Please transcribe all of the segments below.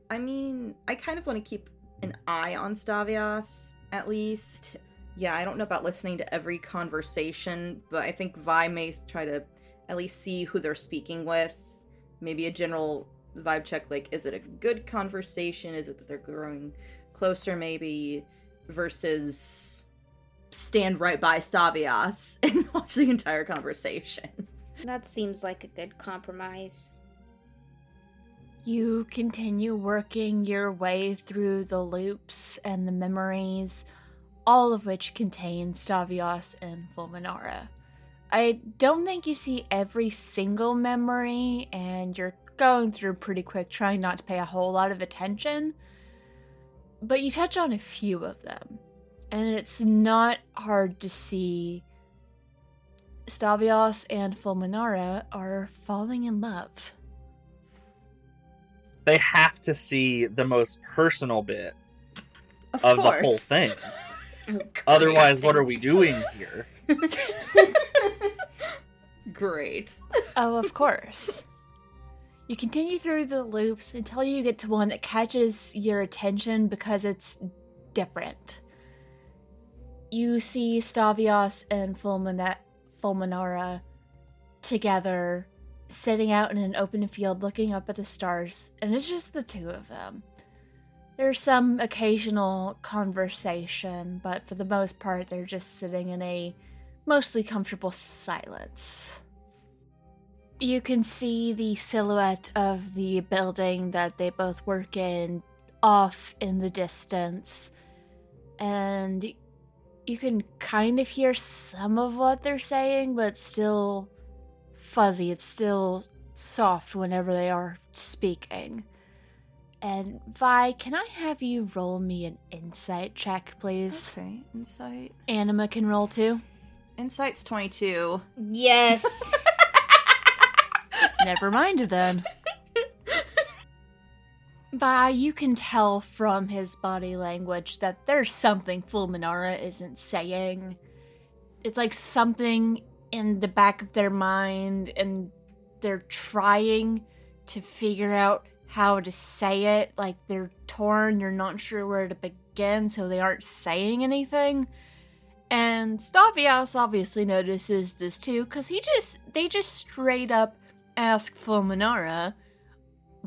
I mean, I kind of want to keep an eye on Stavias, at least. Yeah, I don't know about listening to every conversation, but I think Vi may try to at least see who they're speaking with. Maybe a general vibe check, like, is it a good conversation? Is it that they're growing closer, maybe? Versus stand right by Stavias and watch the entire conversation. That seems like a good compromise. You continue working your way through the loops and the memories, all of which contain Stavias and Fulminara. I don't think you see every single memory, and you're going through pretty quick, trying not to pay a whole lot of attention, but you touch on a few of them, and it's not hard to see Stavias and Fulminara are falling in love. They have to see the most personal bit of the whole thing. Otherwise, what are we doing here? Great. Oh, of course. You continue through the loops until you get to one that catches your attention because it's different. You see Stavias and Fulminara together, sitting out in an open field looking up at the stars, and it's just the two of them. There's some occasional conversation, but for the most part, they're just sitting in a mostly comfortable silence. You can see the silhouette of the building that they both work in off in the distance, and you can kind of hear some of what they're saying, but it's still fuzzy. It's still soft whenever they are speaking. And Vi, can I have you roll me an insight check, please? Okay, insight. Anima can roll too. Insight's 22. Yes! Never mind then. Vi, you can tell from his body language that there's something Fulminara isn't saying. It's like something in the back of their mind, and they're trying to figure out how to say it. Like, they're torn, they're not sure where to begin, so they aren't saying anything. And Stavias obviously notices this too, because they just straight up ask Fulminara,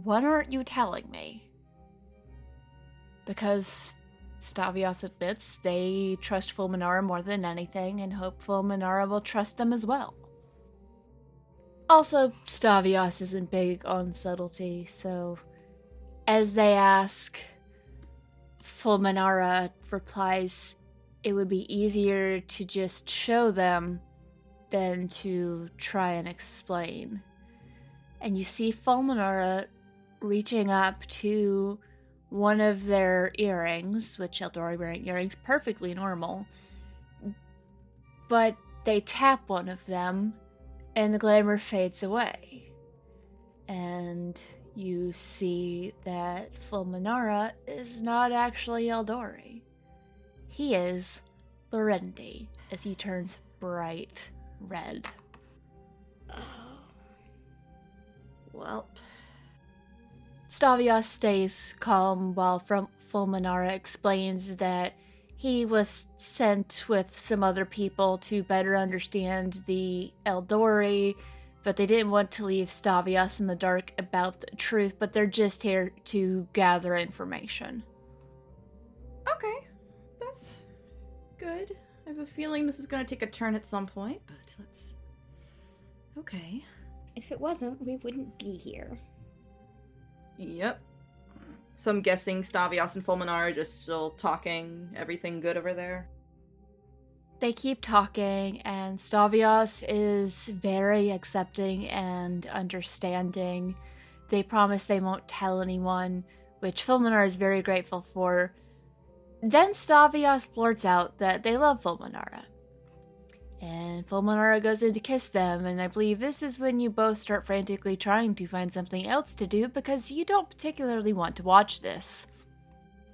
"What aren't you telling me?" Because Stavias admits they trust Fulminara more than anything and hope Fulminara will trust them as well. Also, Stavias isn't big on subtlety, so as they ask, Fulminara replies, "It would be easier to just show them than to try and explain." And you see Fulminara reaching up to one of their earrings, which Eldori wearing earrings, perfectly normal. But they tap one of them, and the glamour fades away. And you see that Fulminara is not actually Eldori. He is Lorendi, as he turns bright red. Well, Stavias stays calm while Fulminara explains that he was sent with some other people to better understand the Eldori, but they didn't want to leave Stavias in the dark about the truth, but they're just here to gather information. okay. That's good. I have a feeling this is going to take a turn at some point, but let's... Okay. If it wasn't, we wouldn't be here. Yep. So I'm guessing Stavias and Fulminara are just still talking, everything good over there? They keep talking, and Stavias is very accepting and understanding. They promise they won't tell anyone, which Fulminara is very grateful for. Then Stavias blurts out that they love Fulminara. And Fulminara goes in to kiss them, and I believe this is when you both start frantically trying to find something else to do because you don't particularly want to watch this.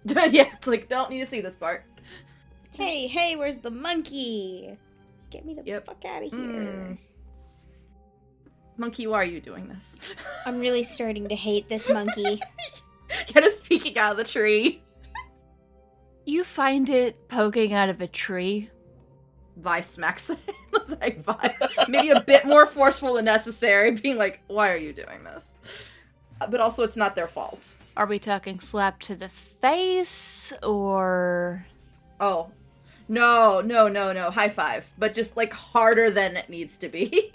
Yeah, it's like, don't need to see this part. Hey, where's the monkey? Get me the fuck out of here. Monkey, why are you doing this? I'm really starting to hate this monkey. Get peeking out of the tree. You find it poking out of a tree. Vi smacks the hand. It's like, Vi, maybe a bit more forceful than necessary, being like, why are you doing this? But also, it's not their fault. Are we talking slap to the face, or... Oh. No. High five. But just, like, harder than it needs to be.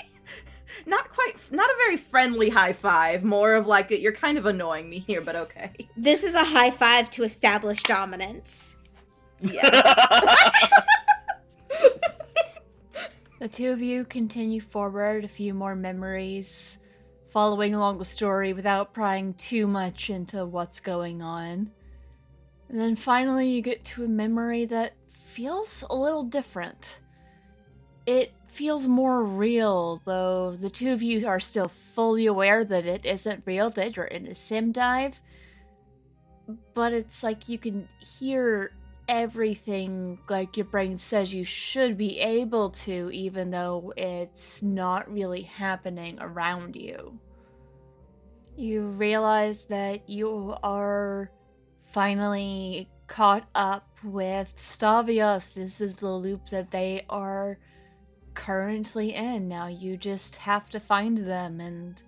Not a very friendly high five. More of, like, you're kind of annoying me here, but okay. This is a high five to establish dominance. Yes. The two of you continue forward a few more memories, following along the story without prying too much into what's going on. And then finally you get to a memory that feels a little different. It feels more real, though the two of you are still fully aware that it isn't real, that you're in a sim dive. But it's like you can hear everything like your brain says you should be able to, even though it's not really happening around you. You realize that you are finally caught up with Stavias. This is the loop that they are currently in. Now you just have to find them, and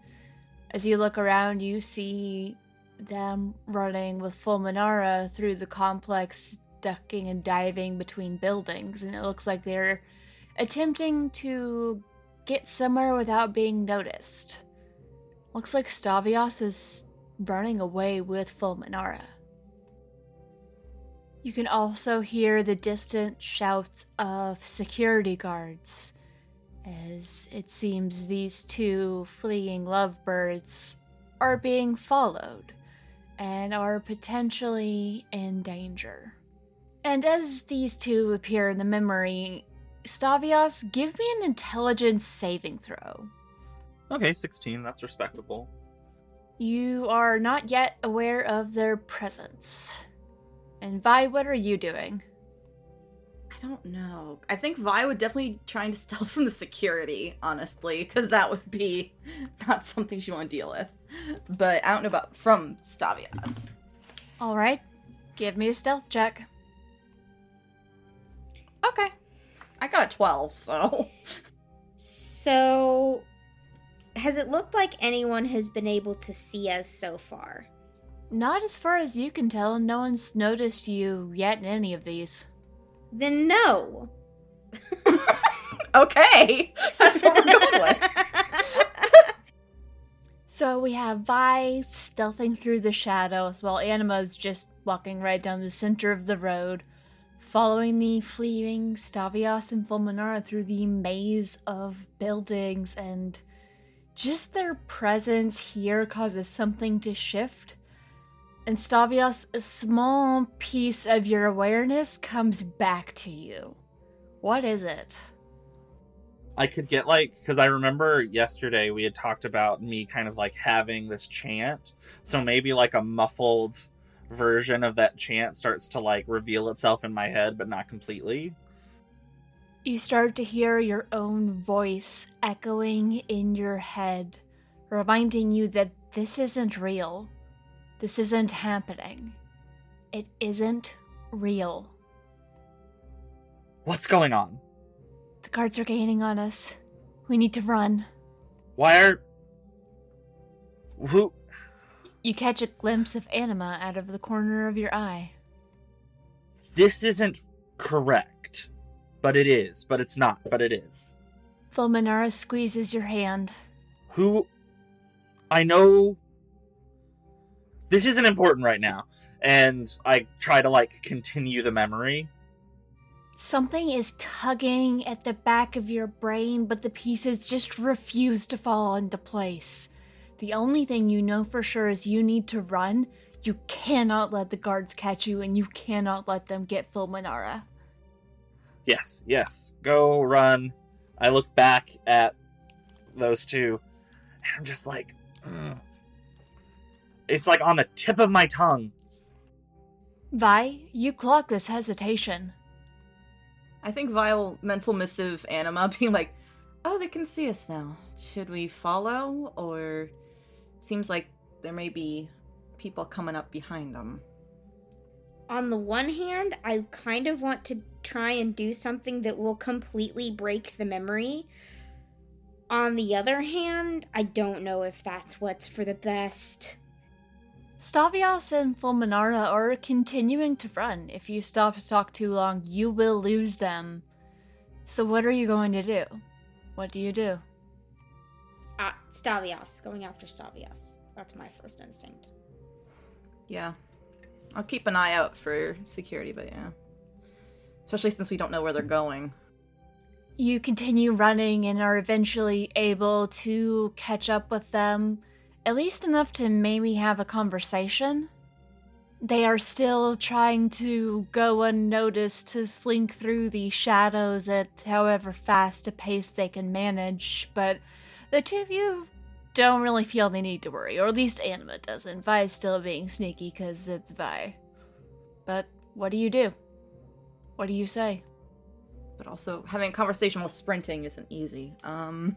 as you look around, you see them running with Fulminara through the complex, ducking and diving between buildings, and it looks like they're attempting to get somewhere without being noticed. Looks like Stavias is running away with Fulminara. You can also hear the distant shouts of security guards, as it seems these two fleeing lovebirds are being followed and are potentially in danger. And as these two appear in the memory, Stavias, give me an intelligence saving throw. Okay, 16, that's respectable. You are not yet aware of their presence. And Vi, what are you doing? I don't know. I think Vi would definitely trying to stealth from the security, honestly, because that would be not something she want to deal with. But I don't know about from Stavias. Alright, give me a stealth check. Okay. I got a 12, so... So, has it looked like anyone has been able to see us so far? Not as far as you can tell. No one's noticed you yet in any of these. Then no. Okay. That's what we're going with. So we have Vi stealthing through the shadows while Anima's just walking right down the center of the road, following the fleeing Stavias and Fulminara through the maze of buildings, and just their presence here causes something to shift. And Stavias, a small piece of your awareness comes back to you. What is it? I could get because I remember yesterday we had talked about me kind of having this chant. So maybe a muffled version of that chant starts to reveal itself in my head, but not completely. You start to hear your own voice echoing in your head, reminding you that this isn't real. This isn't happening. It isn't real. What's going on? The guards are gaining on us. We need to run. Who? You catch a glimpse of Anima out of the corner of your eye. This isn't correct. But it is. But it's not. But it is. Fulminara squeezes your hand. Who? I know... This isn't important right now. And I try to, continue the memory. Something is tugging at the back of your brain, but the pieces just refuse to fall into place. The only thing you know for sure is you need to run. You cannot let the guards catch you, and you cannot let them get Fulminara. Yes. Go run. I look back at those two, and I'm just ugh. It's on the tip of my tongue. Vi, you clock this hesitation. I think Vi will mental missive Anima, being like, oh, they can see us now. Should we follow? Or seems like there may be people coming up behind them. On the one hand, I kind of want to try and do something that will completely break the memory. On the other hand, I don't know if that's what's for the best. Stavias and Fulminara are continuing to run. If you stop to talk too long, you will lose them. So what are you going to do? What do you do? Stavias. Going after Stavias. That's my first instinct. Yeah. I'll keep an eye out for security, but yeah. Especially since we don't know where they're going. You continue running and are eventually able to catch up with them, at least enough to maybe have a conversation. They are still trying to go unnoticed, to slink through the shadows at however fast a pace they can manage, but the two of you don't really feel the need to worry, or at least Anima doesn't. Vae's still being sneaky because it's Vae. But what do you do? What do you say? But also, having a conversation while sprinting isn't easy. I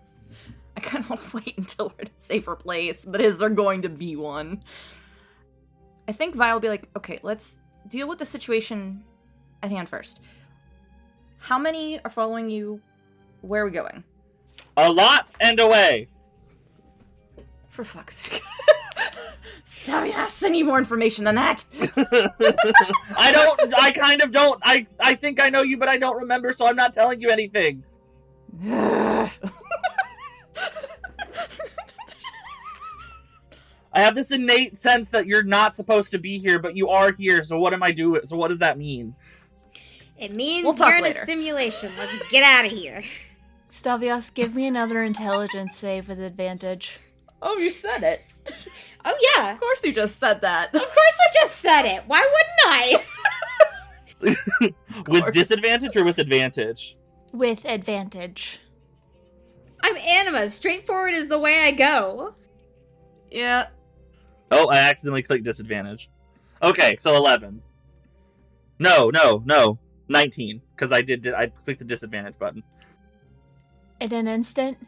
kind of want to wait until we're in a safer place, but is there going to be one? I think Vi will be like, okay, let's deal with the situation at hand first. How many are following you? Where are we going? A lot and away. For fuck's sake. Stavias, I need more information than that. I kind of don't. I think I know you, but I don't remember, so I'm not telling you anything. I have this innate sense that you're not supposed to be here, but you are here, so what am I doing? So what does that mean? It means We'll talk you're in later. a simulation. Let's get out of here. Stavias, give me another intelligence save with advantage. Oh, you said it. Oh, yeah. Of course you just said that. Of course I just said it. Why wouldn't I? With disadvantage or with advantage? With advantage. I'm Anima. Straightforward is the way I go. Yeah. Oh, I accidentally clicked disadvantage. Okay, so 11. No. 19, because I clicked the disadvantage button. In an instant,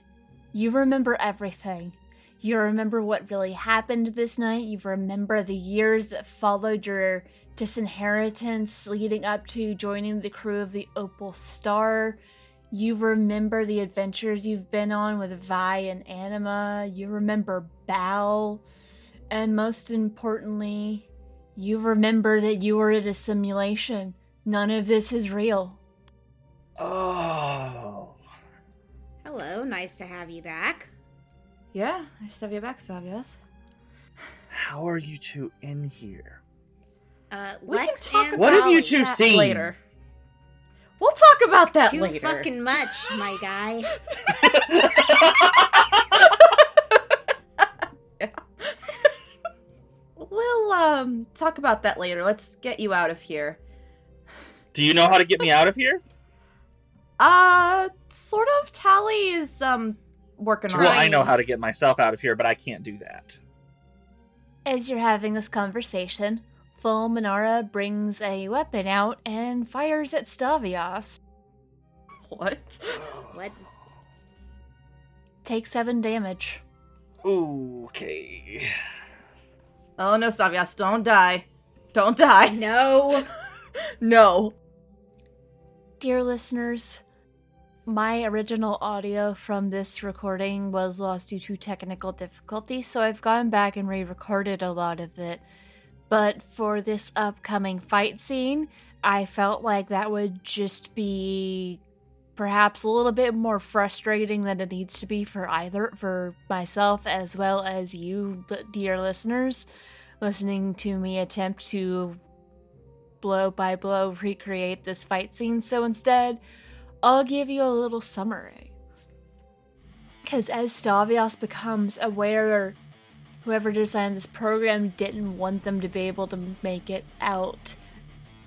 you remember everything. You remember what really happened this night. You remember the years that followed your disinheritance leading up to joining the crew of the Opal Star. You remember the adventures you've been on with Vae and Anima. You remember Bao. And most importantly, you remember that you were in a simulation. None of this is real. Oh. Hello, nice to have you back. Yeah, nice to have you back, Stavias. How are you two in here? We can Lex talk and What have you Polly. two seen? Later. We'll talk about that Too later. fucking much, my guy. Yeah. We'll talk about that later. Let's get you out of here. Do you know how to get me out of here? Sort of. Tally is working on Well, it. I know how to get myself out of here, but I can't do that. As you're having this conversation, Fulminara brings a weapon out and fires at Stavias. What? What? Take 7 damage. Okay. Oh no, Stavias, don't die. Don't die. No. No. Dear listeners, my original audio from this recording was lost due to technical difficulties, so I've gone back and re-recorded a lot of it. But for this upcoming fight scene, I felt like that would just be perhaps a little bit more frustrating than it needs to be for myself as well as you, dear listeners, listening to me attempt to blow by blow recreate this fight scene. So instead, I'll give you a little summary. Because as Stavias becomes aware, whoever designed this program didn't want them to be able to make it out.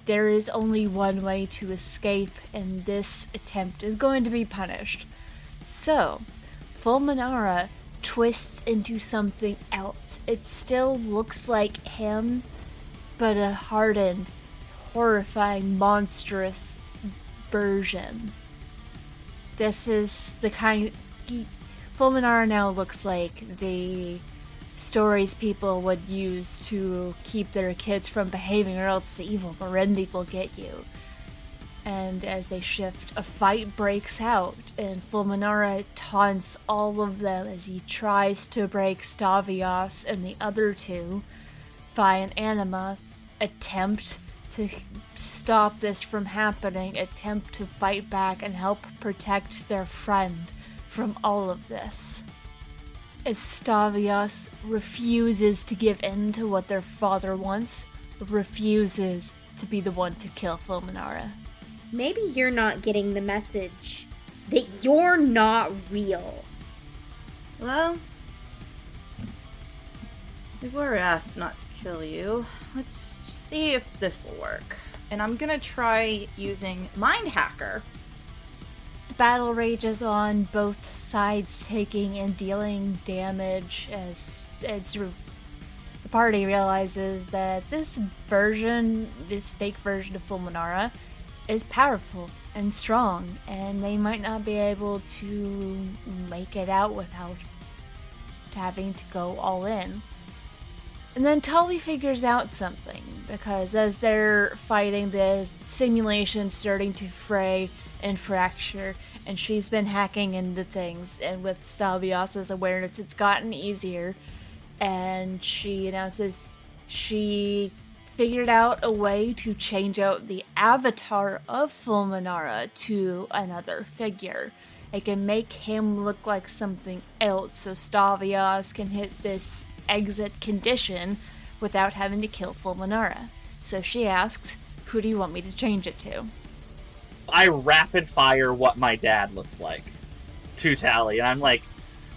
There is only one way to escape, and this attempt is going to be punished. So, Fulminara twists into something else. It still looks like him, but a hardened, horrifying, monstrous version. This is the kind... Fulminara now looks like the stories people would use to keep their kids from behaving, or else the evil Merendi will get you. And as they shift, a fight breaks out, and Fulminara taunts all of them as he tries to break Stavias, and the other two, Vae and Anima, attempt to stop this from happening, attempt to fight back and help protect their friend from all of this. As Stavias refuses to give in to what their father wants, refuses to be the one to kill Fulminara. Maybe you're not getting the message that you're not real. Well, we were asked not to kill you. Let's see if this will work. And I'm gonna try using Mind Hacker. The battle rages on, both sides taking and dealing damage as the party realizes that this fake version of Fulminara is powerful and strong, and they might not be able to make it out without having to go all in. And then Tully figures out something, because as they're fighting, the simulation's starting to fray and fracture, and she's been hacking into things, and with Stavias' awareness, it's gotten easier, and she announces she figured out a way to change out the avatar of Fulminara to another figure. It can make him look like something else, so Stavias can hit this exit condition without having to kill Fulminara. So she asks, who do you want me to change it to? I rapid fire what my dad looks like to Tally, and I'm like,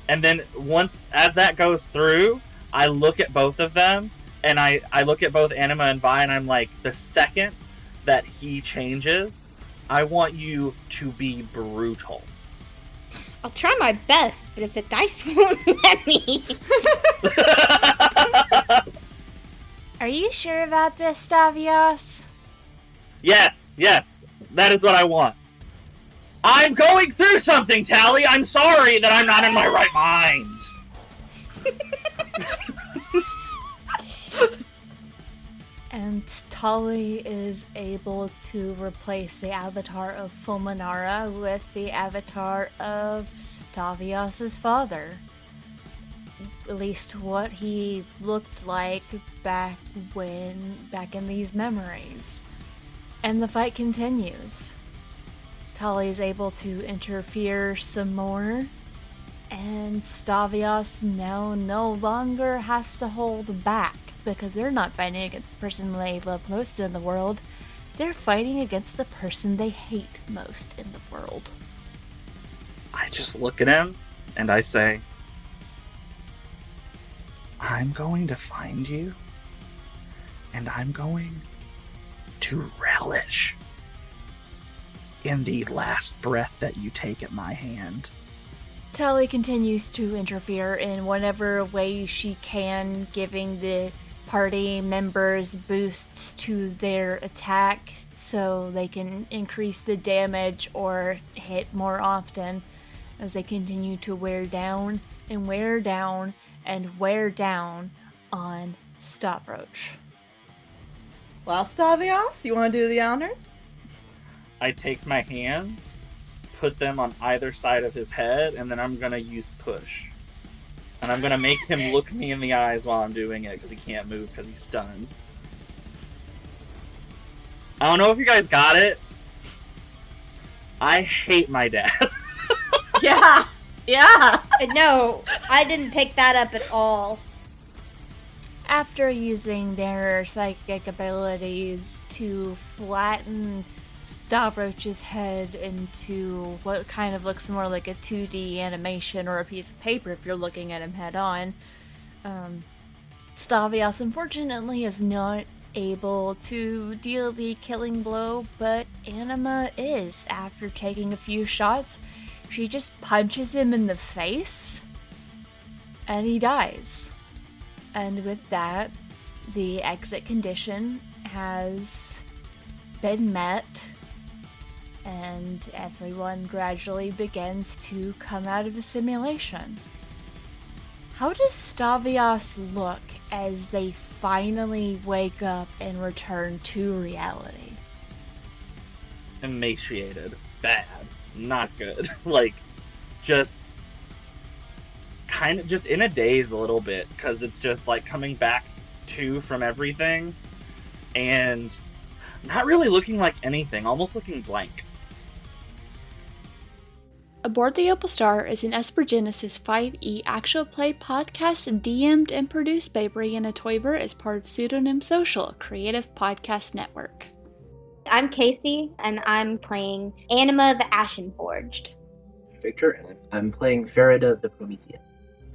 and then once as that goes through, I look at both of them, and I look at both Anima and Vae, and I'm like, the second that he changes, I want you to be brutal. I'll try my best, but if the dice won't let me... Are you sure about this, Stavias? Yes, that is what I want. I'm going through something, Tally! I'm sorry that I'm not in my right mind! And Tully is able to replace the avatar of Fulminara with the avatar of Stavias' father. At least what he looked like back in these memories. And the fight continues. Tully is able to interfere some more, and Stavias now no longer has to hold back, because they're not fighting against the person they love most in the world. They're fighting against the person they hate most in the world. I just look at him, and I say, I'm going to find you, and I'm going to relish in the last breath that you take at my hand. Tully continues to interfere in whatever way she can, giving the party members boosts to their attack so they can increase the damage or hit more often as they continue to wear down and wear down and wear down on Stavroach. Well, Stavias, you want to do the honors? I take my hands, put them on either side of his head, and then I'm gonna use push. And I'm gonna make him look me in the eyes while I'm doing it, because he can't move because he's stunned. I don't know if you guys got it. I hate my dad. Yeah! No, I didn't pick that up at all. After using their psychic abilities to flatten Stavroach's head into what kind of looks more like a 2D animation or a piece of paper if you're looking at him head on, Stavias unfortunately is not able to deal the killing blow, but Anima is. After taking a few shots, she just punches him in the face, and he dies. And with that, the exit condition has been met, and everyone gradually begins to come out of the simulation. How does Stavias look as they finally wake up and return to reality? Emaciated. Bad. Not good. Like, just kind of just in a daze a little bit, because it's just like coming back from everything and not really looking like anything, almost looking blank. Aboard the Opal Star is an Espergenesis 5e actual play podcast DM'd and produced by Brianna Toiber as part of Pseudonym Social, a creative podcast network. I'm Casey, and I'm playing Anima the Ashen Forged. Victor, and I'm playing Farida the Promethean.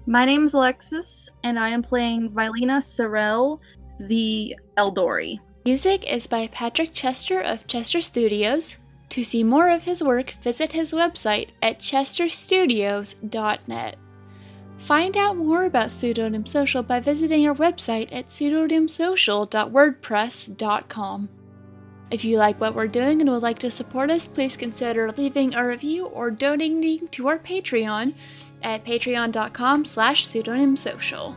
My name's Alexis, and I am playing Vilena Sorel, the Eldori. Music is by Patrick Chester of Chester Studios. To see more of his work, visit his website at chesterstudios.net. Find out more about Pseudonym Social by visiting our website at pseudonymsocial.wordpress.com. If you like what we're doing and would like to support us, please consider leaving a review or donating to our Patreon at patreon.com/pseudonymsocial.